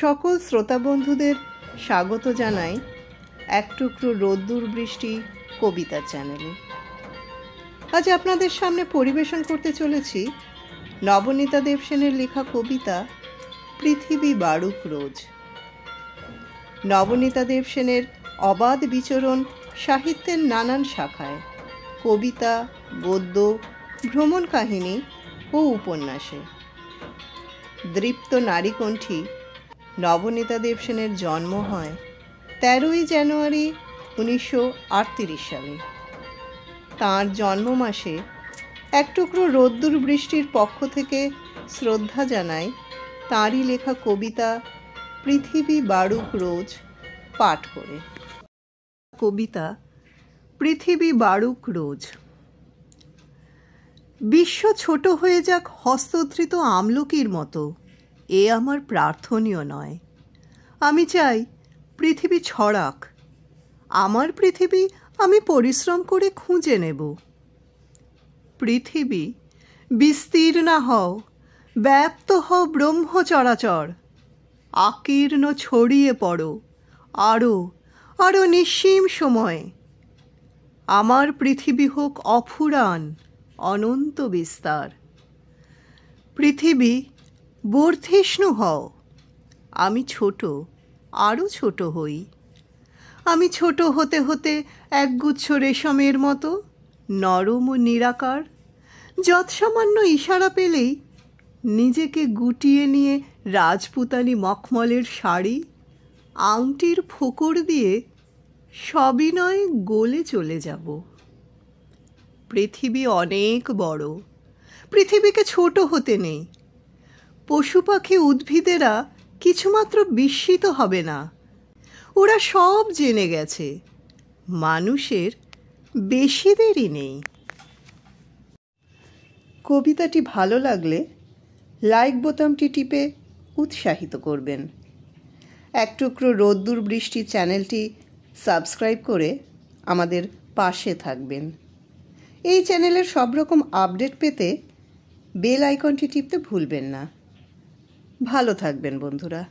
সকল শ্রোতা বন্ধুদের স্বাগত জানাই এক টুকরো রোদ্দুর বৃষ্টি কবিতা চ্যানেলে। আজ আপনাদের সামনে পরিবেশন করতে চলেছি নবনীতা দেবসেনের লেখা কবিতা পৃথিবী বাড়ুক রোজ। নবনীতা দেবসেনের অবাধ বিচরণ সাহিত্যের নানান শাখায়, কবিতা, গদ্য, ভ্রমণ কাহিনী ও উপন্যাসে। দৃপ্ত নারীকণ্ঠী নবনীতা দেবসেনের জন্ম হয় 13ই জানুয়ারি 1938 সালে। তাঁর জন্ম মাসে এক টুকরো রোদ্দুর বৃষ্টির পক্ষ থেকে শ্রদ্ধা জানায় তাঁরই লেখা কবিতা পৃথিবী বাড়ুক রোজ পাঠ করে। কবিতা পৃথিবী বাড়ুক রোজ। বিশ্ব ছোট হয়ে যাক হস্তধৃত আমলকির মতো, এ আমার প্রার্থনীয় নয়। আমি চাই পৃথিবী ছড়াক, আমার পৃথিবী আমি পরিশ্রম করে খুঁজে নেব। পৃথিবী বিস্তীর্ণা হও, ব্যাপ্ত হও ব্রহ্ম চরাচর, আকীর্ণ ছড়িয়ে পড়ো আরও আরও নিঃসীম সময়ে। আমার পৃথিবী হোক অফুরান অনন্ত বিস্তার। পৃথিবী বর্ধিষ্ণু হও, আমি ছোট আরও ছোট হই। আমি ছোট হতে হতে একগুচ্ছ রেশমের মতো নরম ও নিরাকার, যৎসামান্য ইশারা পেলেই নিজেকে গুটিয়ে নিয়ে রাজপুতানি মখমলের শাড়ি, আংটির ফোকর দিয়ে সবিনয়ে গলে চলে যাব। পৃথিবী অনেক বড়, পৃথিবীকে ছোট হতে নেই। পশু পাখি উদ্ভিদেরা কিছুমাত্র বিস্মিত হবে না, ওরা সব জেনে গেছে। মানুষের বেশি দেরি নেই। কবিতাটি ভালো লাগলে লাইক বোতামটি টিপে উৎসাহিত করবেন। এক টুকরো রোদ্দুর বৃষ্টি চ্যানেলটি সাবস্ক্রাইব করে আমাদের পাশে থাকবেন। এই চ্যানেলের সব রকম আপডেট পেতে বেল আইকনটি টিপতে ভুলবেন না। ভালো থাকবেন বন্ধুরা।